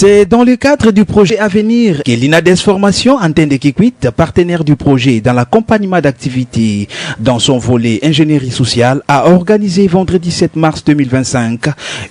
C'est dans le cadre du projet à venir que l'INADES Formation Antenne de Kikwit, partenaire du projet dans l'accompagnement d'activités dans son volet ingénierie sociale, a organisé vendredi 7 mars 2025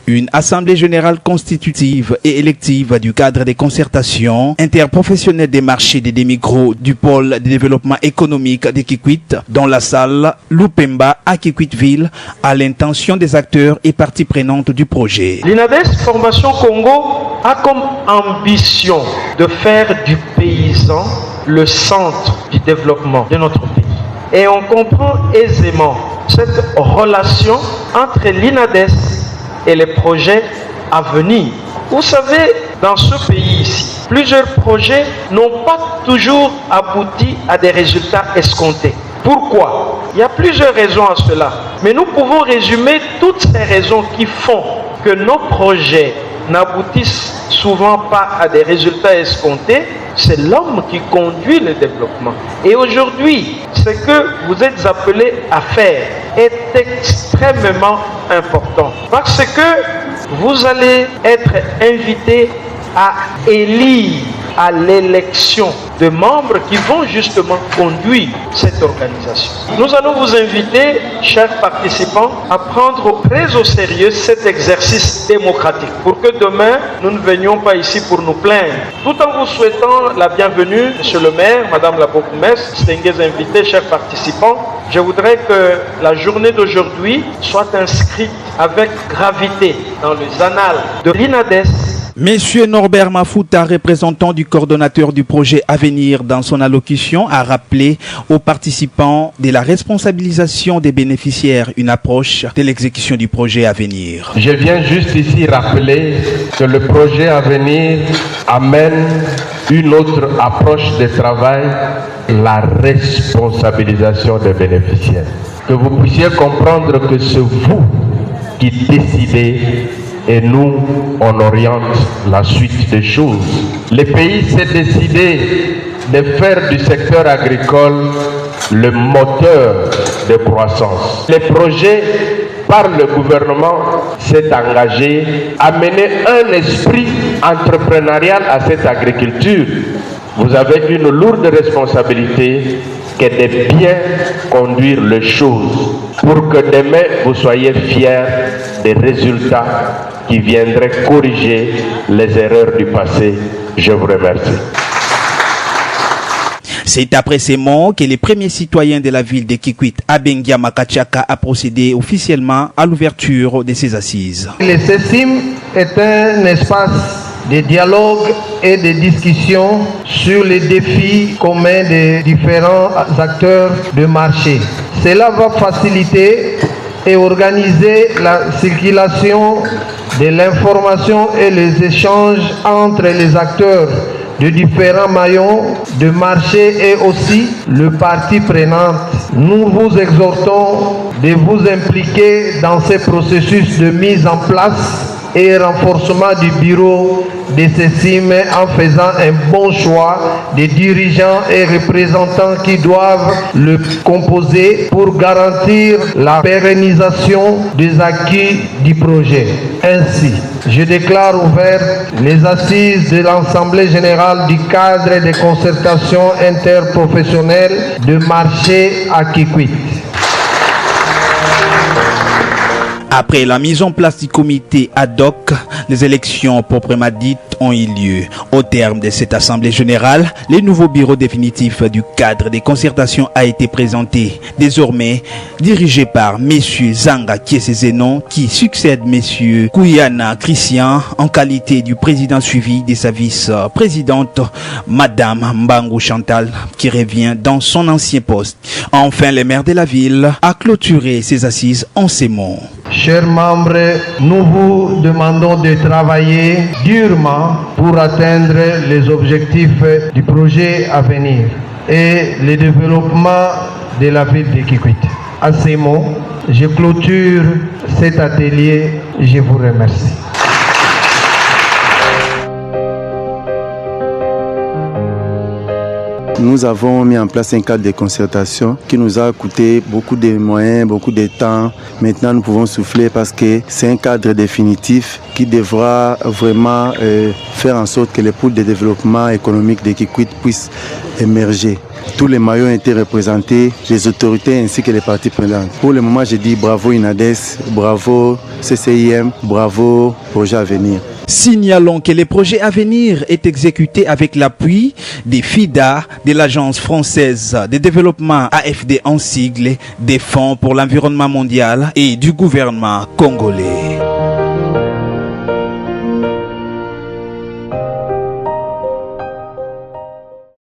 une assemblée générale constitutive et élective du cadre des concertations interprofessionnelles des marchés des démigros du pôle de développement économique de Kikwit dans la salle Lupemba à Kikwitville à l'intention des acteurs et parties prenantes du projet. L'INADES Formation Congo a comme ambition de faire du paysan le centre du développement de notre pays. Et on comprend aisément cette relation entre l'INADES et les projets à venir. Vous savez, dans ce pays ici, plusieurs projets n'ont pas toujours abouti à des résultats escomptés. Pourquoi? Il y a plusieurs raisons à cela. Mais nous pouvons résumer toutes ces raisons qui font que nos projets n'aboutissent souvent pas à des résultats escomptés. C'est l'homme qui conduit le développement. Et aujourd'hui, ce que vous êtes appelés à faire est extrêmement important. Parce que vous allez être invités à élire à l'élection de membres qui vont justement conduire cette organisation. Nous allons vous inviter, chers participants, à prendre très au sérieux cet exercice démocratique pour que demain, nous ne venions pas ici pour nous plaindre. Tout en vous souhaitant la bienvenue, Monsieur le maire, Madame la bourgmestre, distingués invités, chers participants, je voudrais que la journée d'aujourd'hui soit inscrite avec gravité dans les annales de l'INADES. Monsieur Norbert Mafouta, représentant du coordonnateur du projet à venir dans son allocution, a rappelé aux participants de la responsabilisation des bénéficiaires une approche de l'exécution du projet à venir. Je viens juste ici rappeler que le projet à venir amène une autre approche de travail, la responsabilisation des bénéficiaires. Que vous puissiez comprendre que c'est vous qui décidez et nous, on oriente la suite des choses. Le pays s'est décidé de faire du secteur agricole le moteur de croissance. Le projet, par le gouvernement, s'est engagé à mener un esprit entrepreneurial à cette agriculture. Vous avez une lourde responsabilité que de bien conduire les choses pour que demain vous soyez fiers des résultats qui viendraient corriger les erreurs du passé. Je vous remercie. C'est après ces mots que les premiers citoyens de la ville de Kikwit, Abengia Makachaka, a procédé officiellement à l'ouverture de ces assises. Le CECIM est un espace de dialogue et de discussion sur les défis communs des différents acteurs de marché. Cela va faciliter et organiser la circulation de l'information et les échanges entre les acteurs de différents maillons de marché et aussi le partie prenante. Nous vous exhortons de vous impliquer dans ces processus de mise en place et renforcement du bureau de CECIM en faisant un bon choix des dirigeants et représentants qui doivent le composer pour garantir la pérennisation des acquis du projet. Ainsi, je déclare ouvertes les assises de l'Assemblée générale du cadre de concertation interprofessionnelle de marché à Kikwit. Après la mise en place du comité ad hoc, les élections proprement dites ont eu lieu. Au terme de cette assemblée générale, le nouveau bureau définitif du cadre des concertations a été présenté, désormais dirigé par M. Zanga Kiesezeno, qui succède M. Kouyana Christian en qualité du président suivi de sa vice-présidente, Mme Mbangu Chantal, qui revient dans son ancien poste. Enfin, le maire de la ville a clôturé ses assises en ces mots. Chers membres, nous vous demandons de travailler durement pour atteindre les objectifs du projet à venir et le développement de la ville de Kikwit. À ces mots, je clôture cet atelier. Je vous remercie. nous avons mis en place un cadre de concertation qui nous a coûté beaucoup de moyens, beaucoup de temps. Maintenant, nous pouvons souffler parce que c'est un cadre définitif qui devra vraiment faire en sorte que les pôles de développement économique de Kikwit puissent émerger. Tous les maillons ont été représentés, les autorités ainsi que les parties prenantes. Pour le moment, je dis bravo INADES, bravo CCIM, bravo Projet Avenir. Signalons que le projet à venir est exécuté avec l'appui des FIDA, de l'Agence française de développement AFD en sigle, des Fonds pour l'environnement mondial et du gouvernement congolais.